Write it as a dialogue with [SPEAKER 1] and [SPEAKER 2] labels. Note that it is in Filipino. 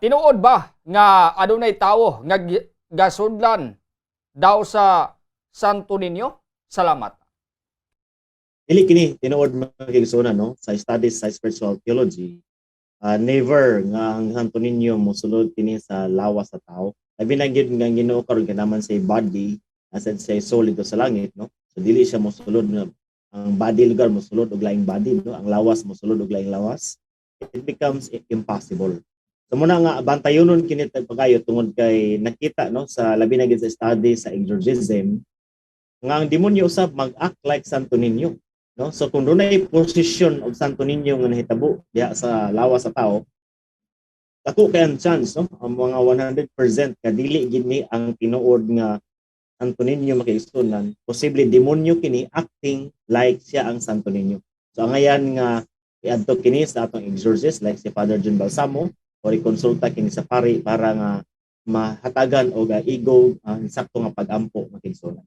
[SPEAKER 1] Tinuod ba nga adunay tawo nga gasudlan daw sa Santo Niño? Salamat.
[SPEAKER 2] Dili kini tinuod magigsunan no sa studies sa spiritual theology. Never nga ang Santo Niño mosulod kini sa lawas sa tao. Labi na gyud nga Ginoo karon kanaman say body asad say soul dito sa langit no. So dili siya mosulod nga ang body lugar mosulod og laing body no, ang lawas mosulod og laing lawas. It becomes impossible. So muna nga bantayonon kini pagayo tungod kay nakita no sa labi na gyud sa study sa exorcism nga ang demonyo usab mag-act like Santo Niño. No? So kung doon ay posisyon og Santo Niño nga nahitabo diha sa lawas sa tao, dako kay ang chance no ang mga 100% ka dili gid ni ang tinuod nga Santo Niño makiigsunan, posible demonyo kini acting like siya ang Santo Niño. So ang ngayan nga iadto kini sa atong exorcist like si Father John Balsamo o ikonsulta kini sa pari para nga mahatagan og ego ang sakto nga pag-ampo makiigsunan.